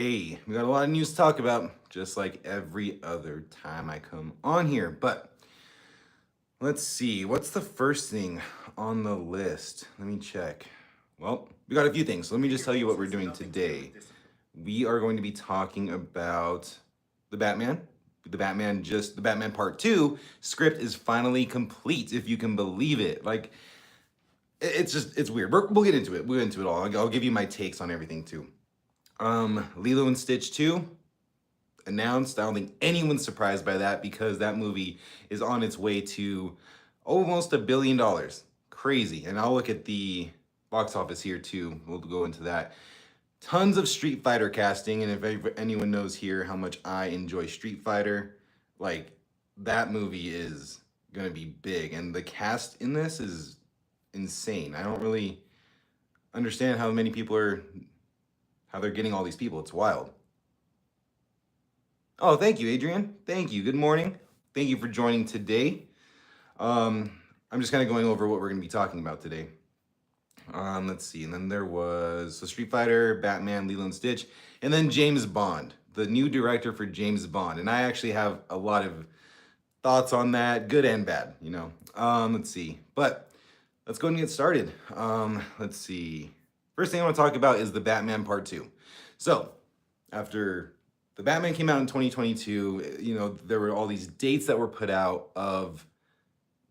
Hey, we got a lot of news to talk about, just like every other time I come on here. But let's see, what's the first thing on the list? Let me check. Well, we got a few things. So let me just tell you what we're doing today. We are going to be talking about the Batman. The Batman Part 2 script is finally complete, if you can believe it. Like, it's weird. We'll get into it. We'll get into it all. I'll give you my takes on everything too. Lilo and Stitch 2 announced. I don't think anyone's surprised by that because that movie is on its way to almost $1 billion. Crazy. And I'll look at the box office here too. We'll go into that. Tons of Street Fighter casting, and if anyone knows here how much I enjoy Street Fighter, like that movie is gonna be big, and the cast in this is insane. I don't really understand how they're getting all these people. It's wild. Oh, thank you, Adrian. Thank you. Good morning. Thank you for joining today. I'm just kind of going over what we're going to be talking about today. Let's see. And then there was Street Fighter, Batman, Lilo and Stitch, and then James Bond, the new director for James Bond. And I actually have a lot of thoughts on that, good and bad, you know. Let's see. But let's go and get started. Let's see. First thing I want to talk about is the Batman Part 2. So, after the Batman came out in 2022, you know, there were all these dates that were put out of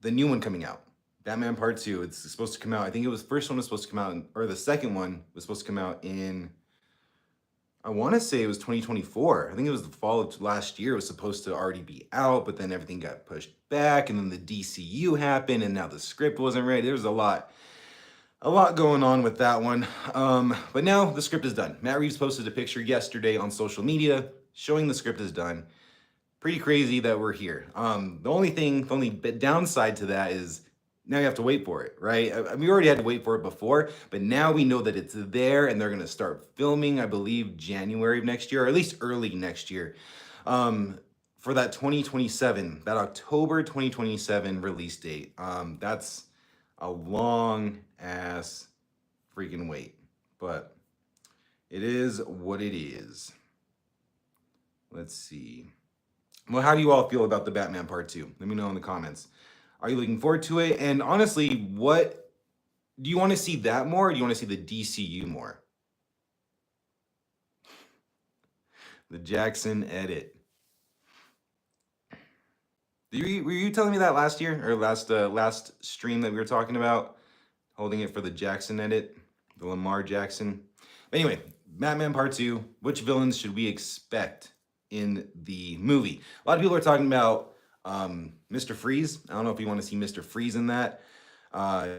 the new one coming out. Batman Part 2, it's supposed to come out, I think it was, first one was supposed to come out, or the second one was supposed to come out in, I want to say it was 2024. I think it was the fall of last year. It was supposed to already be out, but then everything got pushed back, and then the DCU happened, and now the script wasn't ready. There was a lot going on with that one. But now the script is done. Matt Reeves posted a picture yesterday on social media showing the script is done. Pretty crazy that we're here. The only downside to that is now you have to wait for it, right? We already had to wait for it before, but now we know that it's there and they're gonna start filming, I believe, January of next year, or at least early next year. For that 2027, that October 2027 release date. That's a long ass freaking wait, but it is what it is. Let's see. Well, how do you all feel about the Batman Part 2? Let me know in the comments. Are you looking forward to it? And honestly, what do you want to see that more, or do you want to see the DCU more? The Jackson edit. Were you telling me that last year, or last stream that we were talking about, holding it for the Jackson edit, the Lamar Jackson? Anyway, Batman Part 2, which villains should we expect in the movie? A lot of people are talking about Mr. Freeze. I don't know if you want to see Mr. Freeze in that.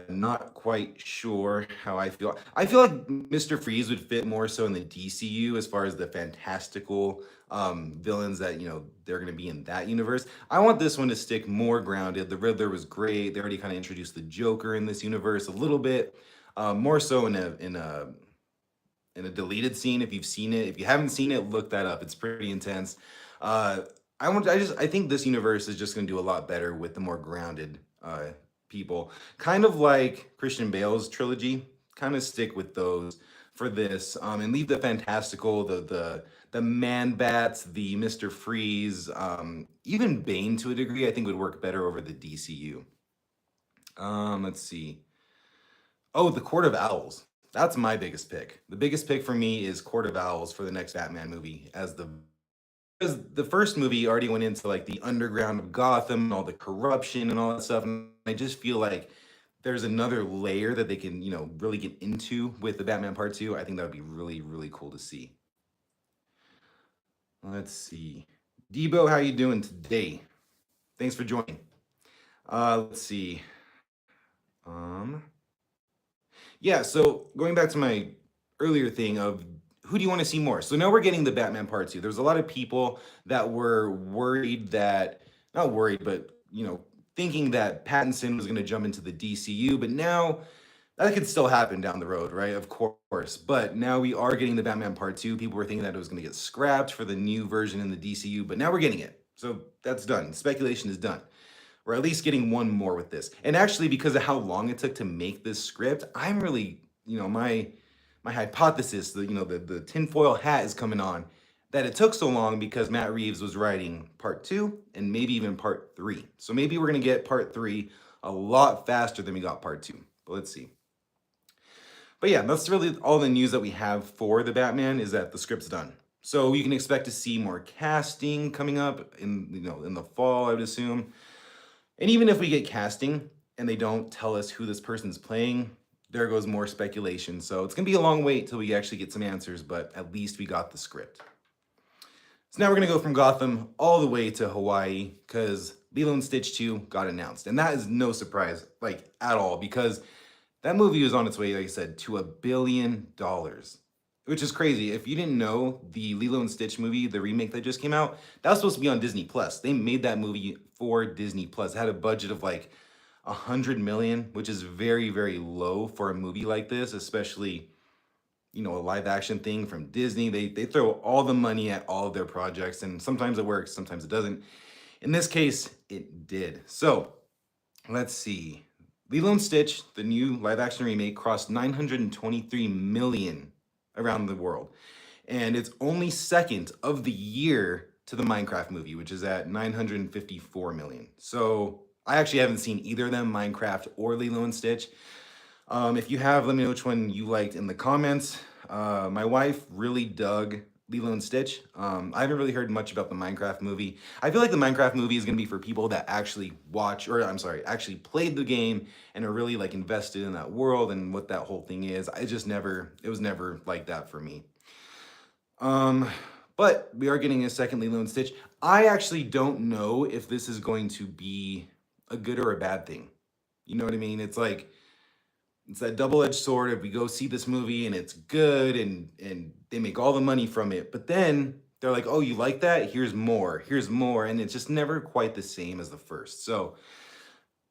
Not quite sure how I feel. I feel like Mr. Freeze would fit more so in the DCU as far as the fantastical villains that, you know, they're going to be in that universe. I want this one to stick more grounded. The Riddler was great. They already kind of introduced the Joker in this universe a little bit, more so in a deleted scene. If you've seen it, if you haven't seen it, look that up. It's pretty intense. I think this universe is just going to do a lot better with the more grounded people, kind of like Christian Bale's trilogy. Kind of stick with those for this, and leave the fantastical, the Man Bats, the Mr. Freeze, even Bane to a degree. I think would work better over the DCU. Let's see. Oh, the Court of Owls. That's my biggest pick. The biggest pick for me is Court of Owls for the next Batman movie, as because the first movie already went into like the underground of Gotham and all the corruption and all that stuff. And I just feel like there's another layer that they can, you know, really get into with the Batman Part 2. I think that would be really, really cool to see. Let's see. Debo, how you doing today? Thanks for joining. Let's see. Yeah, so going back to my earlier thing of who do you want to see more? So now we're getting the Batman Part 2. There's a lot of people that were worried that, not worried, but, you know, thinking that Pattinson was going to jump into the DCU, but now that could still happen down the road, right? Of course. But now we are getting the Batman Part 2. People were thinking that it was going to get scrapped for the new version in the DCU, but now we're getting it. So that's done. Speculation is done. We're at least getting one more with this. And actually, because of how long it took to make this script, I'm really, you know, my my hypothesis, the tinfoil hat is coming on, that it took so long because Matt Reeves was writing part 2 and maybe even part 3. So maybe we're gonna get part 3 a lot faster than we got part 2. But let's see. But yeah, that's really all the news that we have for the Batman, is that the script's done. So you can expect to see more casting coming up in the fall, I would assume. And even if we get casting and they don't tell us who this person's playing, there goes more speculation. So it's gonna be a long wait till we actually get some answers, but at least we got the script. So now we're gonna go from Gotham all the way to Hawaii, because Lilo and Stitch 2 got announced. And that is no surprise, like at all, because that movie was on its way, like I said, to $1 billion, which is crazy. If you didn't know, the Lilo and Stitch movie, the remake that just came out, that was supposed to be on Disney Plus. They made that movie for Disney Plus. It had a budget of like 100 million, which is very, very low for a movie like this, especially, a live action thing from Disney. They throw all the money at all of their projects, and sometimes it works, sometimes it doesn't. In this case, it did. So let's see. Lilo and Stitch, the new live action remake, crossed 923 million around the world. And it's only second of the year to the Minecraft movie, which is at 954 million. So I actually haven't seen either of them, Minecraft or Lilo and Stitch. If you have, let me know which one you liked in the comments. My wife really dug Lilo and Stitch. I haven't really heard much about the Minecraft movie. I feel like the Minecraft movie is gonna be for people that actually actually played the game and are really like invested in that world and what that whole thing is. It was never like that for me. But we are getting a second Lilo and Stitch. I actually don't know if this is going to be a good or a bad thing. You know what I mean? It's that double-edged sword. If we go see this movie and it's good and they make all the money from it, but then they're like, oh, you like that? Here's more, and it's just never quite the same as the first. So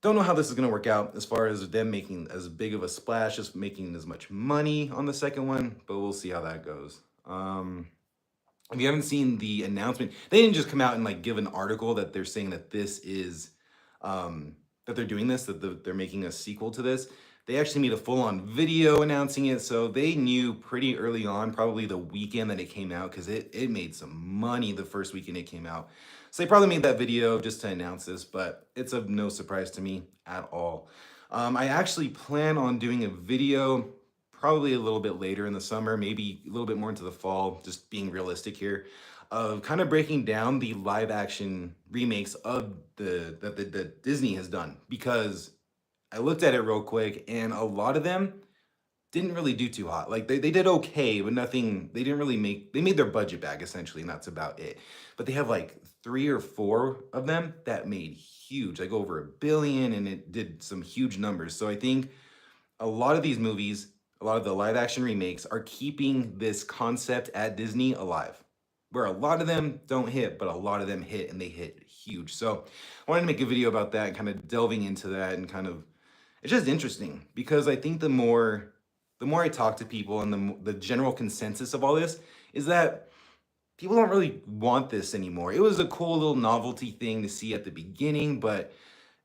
don't know how this is going to work out as far as them making as big of a splash, as making as much money on the second one, but we'll see how that goes. If you haven't seen the announcement, they didn't just come out and like give an article that they're saying that this is that they're doing this, that they're making a sequel to this. They actually made a full-on video announcing it, so they knew pretty early on, probably the weekend that it came out, because it made some money the first weekend it came out. So they probably made that video just to announce this, but it's of no surprise to me at all. I actually plan on doing a video probably a little bit later in the summer, maybe a little bit more into the fall, just being realistic here, of kind of breaking down the live action remakes of that Disney has done, because I looked at it real quick and a lot of them didn't really do too hot. Like they did okay, but nothing, they made their budget back essentially, and that's about it. But they have like 3 or 4 of them that made huge, like over $1 billion, and it did some huge numbers. So I think a lot of these movies, a lot of the live action remakes are keeping this concept at Disney alive, where a lot of them don't hit, but a lot of them hit, and they hit huge. So I wanted to make a video about that, kind of delving into that, and kind of, it's just interesting because I think the more I talk to people, and the general consensus of all this is that people don't really want this anymore. It was a cool little novelty thing to see at the beginning, but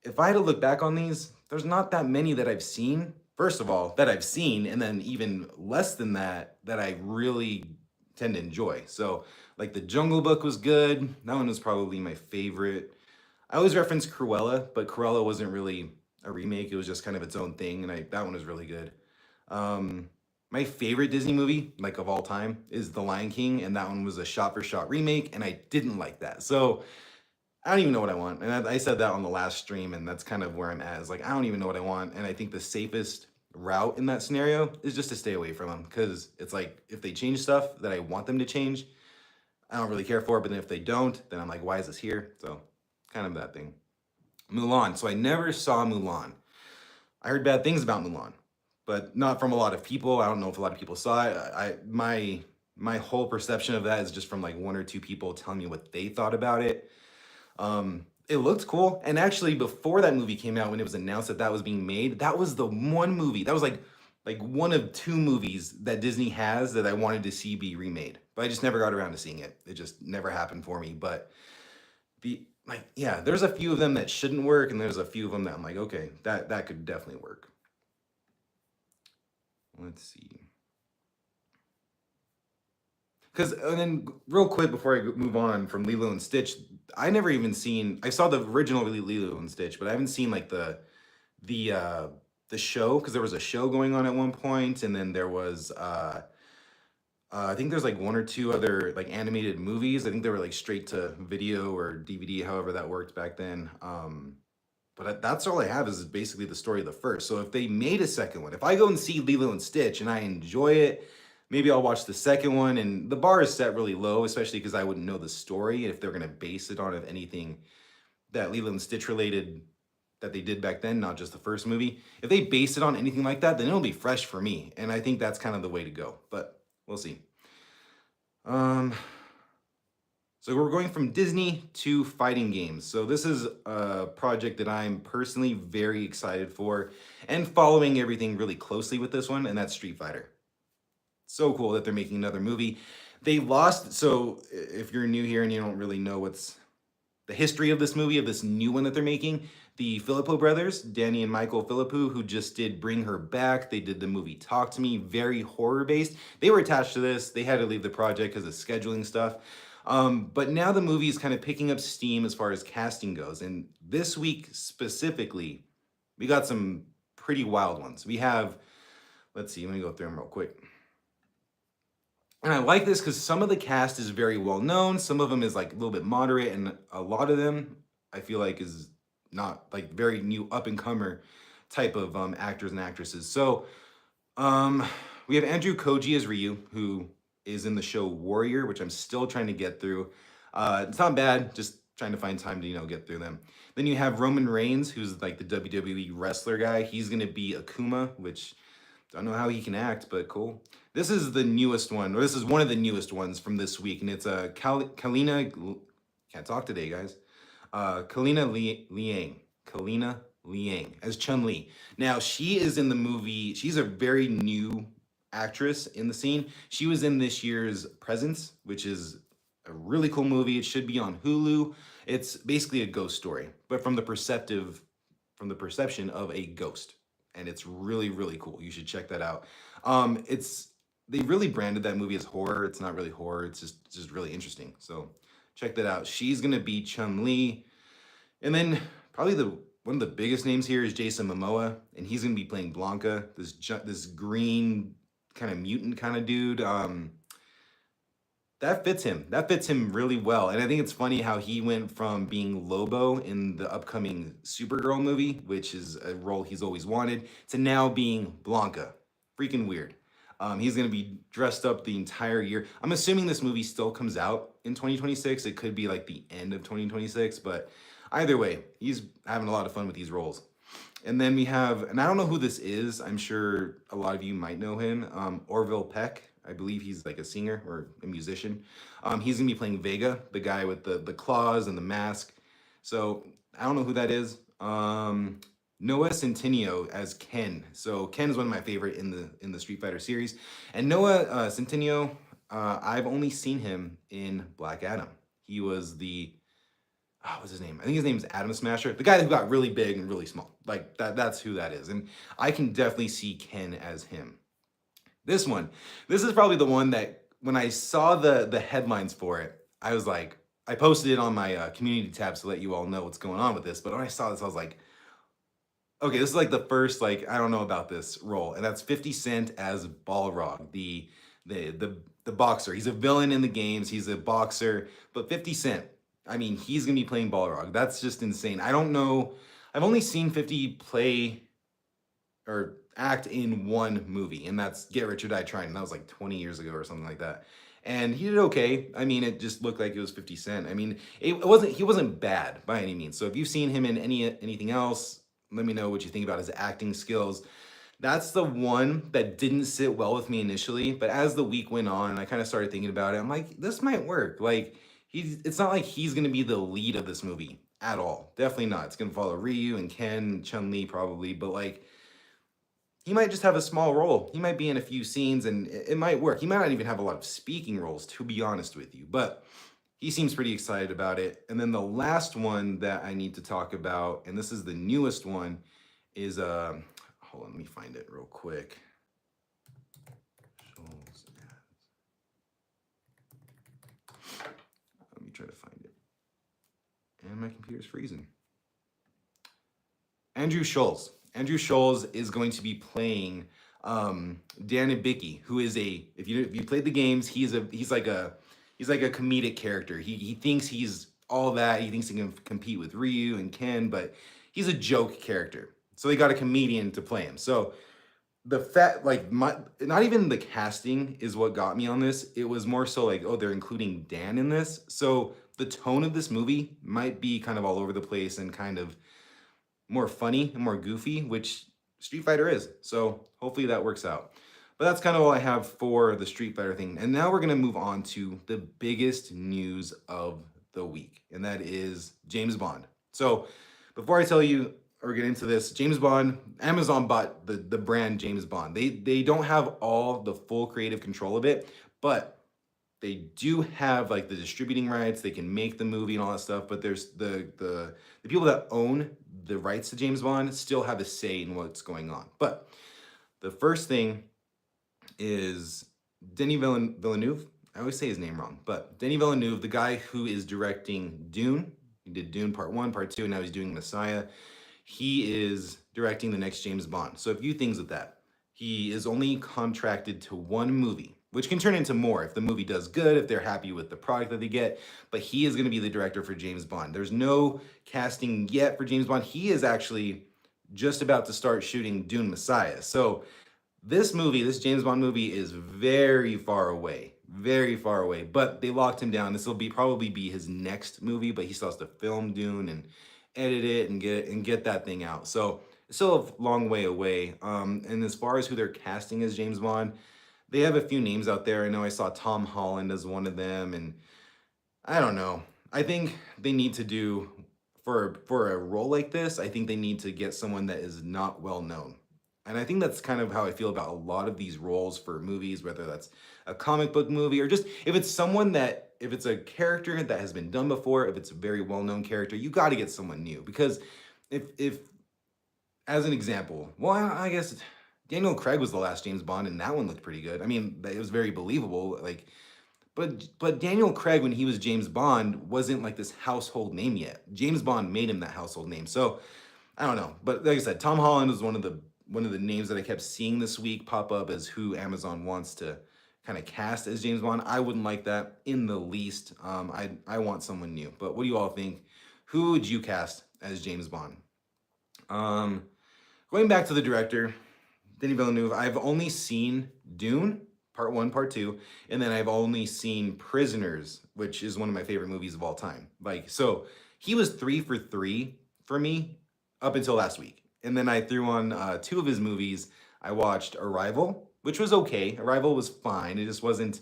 if I had to look back on these, there's not that many that I've seen. First of all, that I've seen, and then even less than that I really tend to enjoy. So like the Jungle Book was good. That one was probably my favorite. I always reference Cruella, but Cruella wasn't really a remake. It was just kind of its own thing, and that one was really good. My favorite Disney movie, like of all time, is The Lion King, and that one was a shot-for-shot remake, and I didn't like that. So I don't even know what I want. And I said that on the last stream, and that's kind of where I'm at. Is like, I don't even know what I want, and I think the safest route in that scenario is just to stay away from them, because it's like, if they change stuff that I want them to change, I don't really care for it, but then if they don't, then I'm like, why is this here? So kind of that thing. Mulan. So I never saw Mulan. I heard bad things about Mulan, but not from a lot of people. I don't know if a lot of people saw it. My whole perception of that is just from like 1 or 2 people telling me what they thought about it. It looked cool, and actually before that movie came out, when it was announced that was being made, that was the one movie that was like one of 2 movies that Disney has that I wanted to see be remade, but I just never got around to seeing it. It just never happened for me. But there's a few of them that shouldn't work, and there's a few of them that I'm like, okay, that could definitely work. Let's see. Because and then real quick before I move on from Lilo and Stitch, I never even seen. I saw the original Lilo and Stitch, but I haven't seen like the uh the show because there was a show going on at one point, and then there was I think there's like one or two other like animated movies. I think they were like straight to video or DVD, however that worked back then. But that's all I have is basically the story of the first. So if they made a second one, if I go and see Lilo and Stitch and I enjoy it, maybe I'll watch the second one. And the bar is set really low, especially because I wouldn't know the story if they're gonna base it on of anything that Lilo and Stitch related that they did back then, not just the first movie. If they base it on anything like that, then it'll be fresh for me. And I think that's kind of the way to go. But we'll see. Um, so we're going from Disney to fighting games. So this is a project that I'm personally very excited for and following everything really closely with this one, and that's Street Fighter. So cool that they're making another movie. They lost, so if you're new here and you don't really know what's the history of this movie, of this new one that they're making, the Filippo brothers, Danny and Michael Filippo, who just did Bring Her Back. They did the movie Talk to Me, very horror based. They were attached to this. They had to leave the project because of scheduling stuff. But now the movie is kind of picking up steam as far as casting goes. And this week specifically, we got some pretty wild ones. We have, let's see, let me go through them real quick. And I like this because some of the cast is very well known. Some of them is like a little bit moderate, and a lot of them I feel like is not like very new up and comer type of actors and actresses. So we have Andrew Koji as Ryu, who is in the show Warrior, which I'm still trying to get through. It's not bad, just trying to find time to get through them. Then you have Roman Reigns, who's like the WWE wrestler guy. He's gonna be Akuma, which don't know how he can act, but cool. This is the newest one, or this is one of the newest ones from this week, and it's a Kalina. Can't talk today, guys. Kalina Liang. Kalina Liang as Chun Li. Now she is in the movie. She's a very new actress in the scene. She was in this year's Presence, which is a really cool movie. It should be on Hulu. It's basically a ghost story, but from the perception of a ghost, and it's really really cool. You should check that out. It's they really branded that movie as horror. It's not really horror. It's just really interesting. So check that out. She's gonna be Chun Li, and then probably one of the biggest names here is Jason Momoa, and he's gonna be playing Blanca, this green kind of mutant kind of dude. That fits him. That fits him really well. And I think it's funny how he went from being Lobo in the upcoming Supergirl movie, which is a role he's always wanted, to now being Blanca. Freaking weird. He's going to be dressed up the entire year. I'm assuming this movie still comes out in 2026. It could be like the end of 2026, but either way, he's having a lot of fun with these roles. And then we have, and I don't know who this is. I'm sure a lot of you might know him. Orville Peck. I believe he's like a singer or a musician. He's gonna be playing Vega, the guy with the claws and the mask. So I don't know who that is. Noah Centineo as Ken. So Ken is one of my favorite in the Street Fighter series. And Noah Centineo, I've only seen him in Black Adam. He was what's his name? I think his name is Adam Smasher. The guy who got really big and really small. Like that's who that is. And I can definitely see Ken as him. This is probably the one that when I saw the headlines for it, I was like, I posted it on my community tabs to let you all know what's going on with this. But when I saw this, I was like, okay, this is like the first like I don't know about this role, and that's 50 Cent as Balrog, the boxer. He's a villain in the games. He's a boxer, but 50 Cent. I mean, he's gonna be playing Balrog. That's just insane. I don't know. I've only seen 50 play or act in one movie, and that's Get Rich or Die Trying. And that was like 20 years ago or something like that. And he did okay. I mean, it just looked like it was 50 Cent. I mean, he wasn't bad by any means. So if you've seen him in anything else, let me know what you think about his acting skills. That's the one that didn't sit well with me initially, but as the week went on and I kind of started thinking about it, I'm like, this might work. Like it's not like he's gonna be the lead of this movie at all. Definitely not. It's gonna follow Ryu and Ken, Chun-Li probably, but like he might just have a small role. He might be in a few scenes and it might work. He might not even have a lot of speaking roles, to be honest with you, but he seems pretty excited about it. And then the last one that I need to talk about, and this is the newest one, is hold on, let me find it real quick. And my computer's freezing. Andrew Scholes. Andrew Scholes is going to be playing Dan Ibiki, who is if you played the games, he's like a comedic character. He thinks he's all that. He thinks he can compete with Ryu and Ken, but he's a joke character. So they got a comedian to play him. So the fact, like, not even the casting is what got me on this. It was more so like, oh, they're including Dan in this. So the tone of this movie might be kind of all over the place and kind of more funny and more goofy, which Street Fighter is. So hopefully that works out. But that's kind of all I have for the Street Fighter thing. And now we're going to move on to the biggest news of the week, and that is James Bond. So before I tell you or get into this, James Bond, Amazon bought the brand James Bond. They don't have all the full creative control of it, but they do have like the distributing rights. They can make the movie and all that stuff, but there's the people that own the rights to James Bond still have a say in what's going on. But the first thing is Denis Villeneuve. I always say his name wrong, but Denis Villeneuve, the guy who is directing Dune. He did Dune Part 1, Part 2, and now he's doing Messiah. He is directing the next James Bond. So a few things with that. He is only contracted to one movie, which can turn into more if the movie does good, if they're happy with the product that they get. But he is going to be the director for James Bond. There's no casting yet for James Bond. He is actually just about to start shooting Dune Messiah. So this movie, this James Bond movie, is very far away. Very far away. But they locked him down. This will probably be his next movie, but he still has to film Dune and edit it and get that thing out. So it's still a long way away. And as far as who they're casting as James Bond, they have a few names out there. I know I saw Tom Holland as one of them, and I don't know. I think they need to do, for a role like this, I think they need to get someone that is not well known. And I think that's kind of how I feel about a lot of these roles for movies, whether that's a comic book movie or just if it's someone that, if it's a character that has been done before, if it's a very well-known character, you got to get someone new. Because if as an example, well, I guess Daniel Craig was the last James Bond, and that one looked pretty good. I mean, it was very believable. Like, but Daniel Craig, when he was James Bond, wasn't like this household name yet. James Bond made him that household name. So I don't know. But like I said, Tom Holland is one of the names that I kept seeing this week pop up as who Amazon wants to kind of cast as James Bond. I wouldn't like that in the least. I want someone new. But what do you all think? Who would you cast as James Bond? Going back to the director, Denis Villeneuve, I've only seen Dune, Part 1, Part 2, and then I've only seen Prisoners, which is one of my favorite movies of all time. Like, so he was 3 for 3 for me up until last week. And then I threw on 2 of his movies. I watched Arrival, which was okay. Arrival was fine. It wasn't,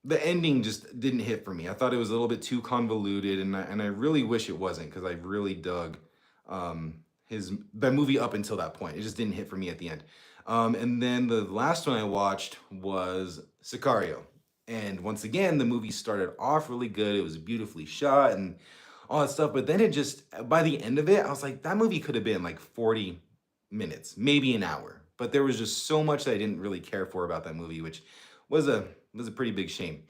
the ending just didn't hit for me. I thought it was a little bit too convoluted, and I really wish it wasn't, because I really dug that movie up until that point. It just didn't hit for me at the end. And then the last one I watched was Sicario. And once again, the movie started off really good. It was beautifully shot and all that stuff. But then it just, by the end of it, I was like, that movie could have been like 40 minutes, maybe an hour. But there was just so much that I didn't really care for about that movie, which was a pretty big shame.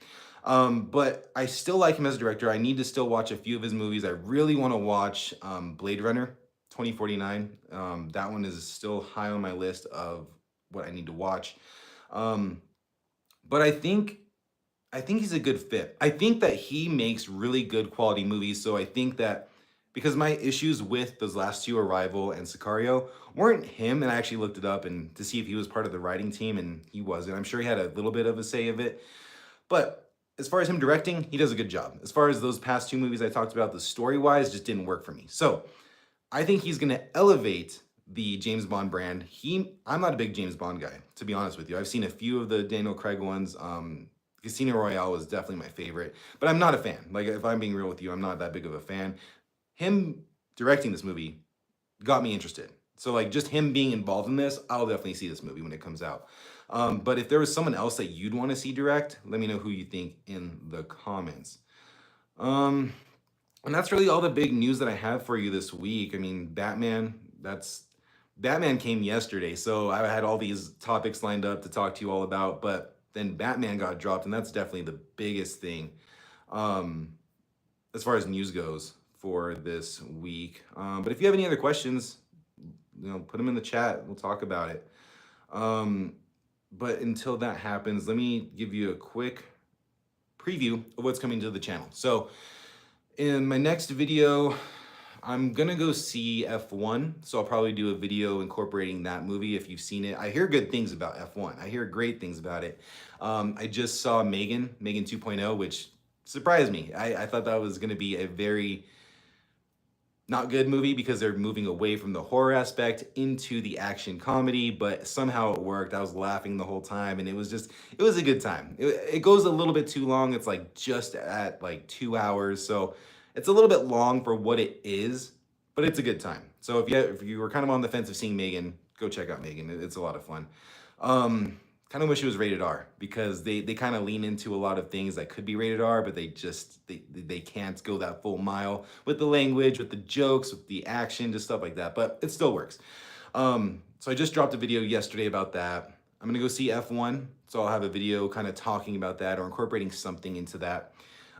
But I still like him as a director. I need to still watch a few of his movies. I really want to watch Blade Runner 2049. That one is still high on my list of what I need to watch. But I think he's a good fit. I think that he makes really good quality movies. So I think that because my issues with those last 2, Arrival and Sicario, weren't him, and I actually looked it up and to see if he was part of the writing team, and he wasn't. I'm sure he had a little bit of a say of it. But as far as him directing, he does a good job. As far as those past 2 movies I talked about, the story-wise just didn't work for me. So I think he's going to elevate the James Bond brand. I'm not a big James Bond guy, to be honest with you. I've seen a few of the Daniel Craig ones. Casino Royale was definitely my favorite, but I'm not a fan. Like, if I'm being real with you, I'm not that big of a fan. Him directing this movie got me interested. So like just him being involved in this, I'll definitely see this movie when it comes out. But if there was someone else that you'd want to see direct, let me know who you think in the comments. And that's really all the big news that I have for you this week. I mean, Batman came yesterday, so I had all these topics lined up to talk to you all about, but then Batman got dropped, and that's definitely the biggest thing. as far as news goes for this week. But if you have any other questions, put them in the chat. We'll talk about it. But until that happens, let me give you a quick preview of what's coming to the channel. So in my next video, I'm gonna go see F1. So I'll probably do a video incorporating that movie if you've seen it. I hear good things about F1. I hear great things about it. I just saw Megan 2.0, which surprised me. I thought that was gonna be a very not good movie because they're moving away from the horror aspect into the action comedy, but somehow it worked. I was laughing the whole time, and it was a good time. It goes a little bit too long. It's like just at like 2 hours. So it's a little bit long for what it is, but it's a good time. So if you were kind of on the fence of seeing Megan, go check out Megan. It's a lot of fun. Kind of wish it was rated R because they kind of lean into a lot of things that could be rated R, but they can't go that full mile with the language, with the jokes, with the action, just stuff like that. But it still works. So I just dropped a video yesterday about that. I'm gonna go see F1, so I'll have a video kind of talking about that or incorporating something into that.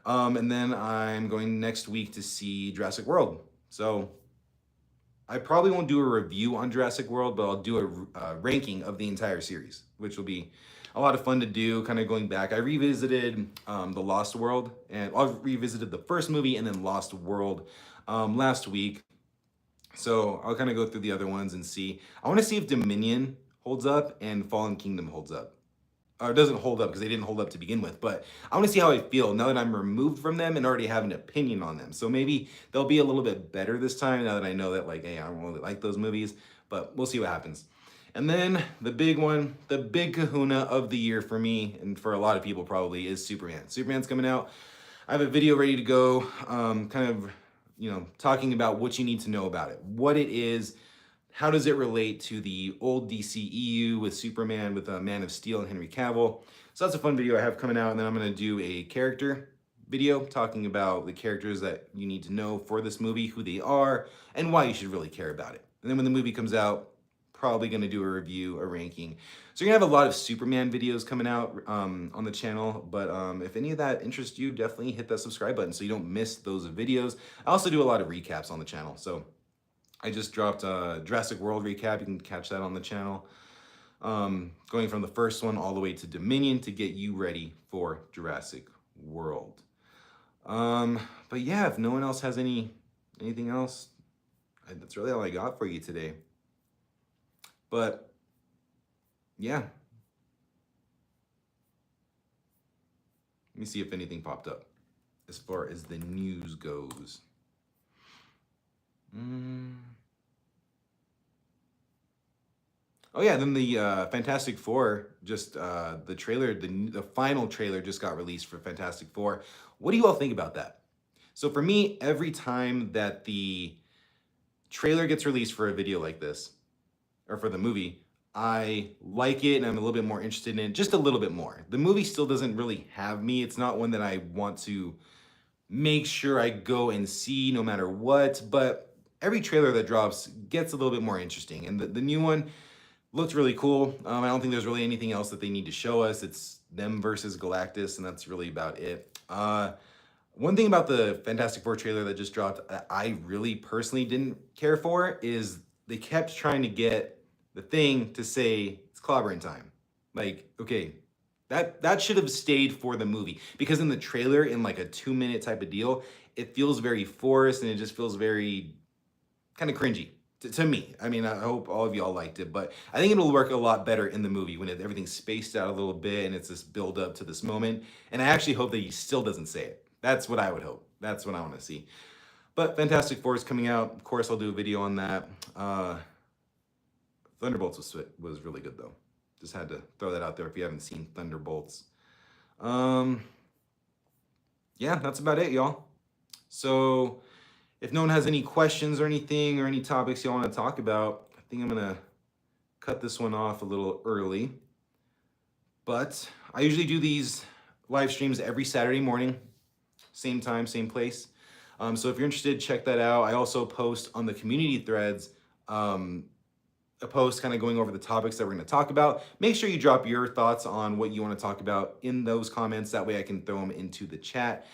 And then I'm going next week to see Jurassic World. So I probably won't do a review on Jurassic World, but I'll do a ranking of the entire series, which will be a lot of fun to do, kind of going back. I revisited The Lost World, and I revisited the first movie and then Lost World last week. So I'll kind of go through the other ones and see. I want to see if Dominion holds up and Fallen Kingdom holds up. Or it doesn't hold up because they didn't hold up to begin with, but I want to see how I feel now that I'm removed from them and already have an opinion on them. So maybe they'll be a little bit better this time now that I know that, like, hey, I don't really like those movies, but we'll see what happens. And then the big one, the big kahuna of the year for me and for a lot of people probably is Superman. Superman's coming out. I have a video ready to go, kind of, talking about what you need to know about it, what it is. How does it relate to the old DCEU with Superman, with Man of Steel and Henry Cavill? So that's a fun video I have coming out, and then I'm gonna do a character video talking about the characters that you need to know for this movie, who they are, and why you should really care about it. And then when the movie comes out, probably gonna do a review, a ranking. So you're gonna have a lot of Superman videos coming out on the channel, but if any of that interests you, definitely hit that subscribe button so you don't miss those videos. I also do a lot of recaps on the channel, so I just dropped a Jurassic World recap. You can catch that on the channel. Going from the first one all the way to Dominion to get you ready for Jurassic World. But yeah, if no one else has anything else, that's really all I got for you today. But yeah. Let me see if anything popped up as far as the news goes. Oh yeah, then the Fantastic Four, just the trailer, the final trailer just got released for Fantastic Four. What do you all think about that? So for me, every time that the trailer gets released for a video like this, or for the movie, I like it and I'm a little bit more interested in it, just a little bit more. The movie still doesn't really have me. It's not one that I want to make sure I go and see no matter what, but every trailer that drops gets a little bit more interesting. And the new one looked really cool. I don't think there's really anything else that they need to show us. It's them versus Galactus, and that's really about it. One thing about the Fantastic Four trailer that just dropped that I really personally didn't care for is they kept trying to get the Thing to say it's clobbering time. Like, okay, that should have stayed for the movie, because in the trailer, in like a 2-minute type of deal, it feels very forced and it just feels very kind of cringy to me. I mean, I hope all of y'all liked it, but I think it'll work a lot better in the movie when everything's spaced out a little bit and it's this build up to this moment. And I actually hope that he still doesn't say it. That's what I would hope. That's what I want to see. But Fantastic Four is coming out. Of course, I'll do a video on that. Thunderbolts was really good though. Just had to throw that out there if you haven't seen Thunderbolts. Yeah, that's about it, y'all. So if no one has any questions or anything or any topics you want to talk about, I think I'm going to cut this one off a little early. But I usually do these live streams every Saturday morning, same time, same place. So if you're interested, check that out. I also post on the community threads a post kind of going over the topics that we're going to talk about. Make sure you drop your thoughts on what you want to talk about in those comments. That way I can throw them into the chat.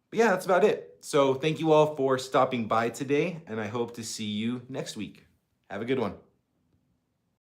But yeah, that's about it. So thank you all for stopping by today, and I hope to see you next week. Have a good one.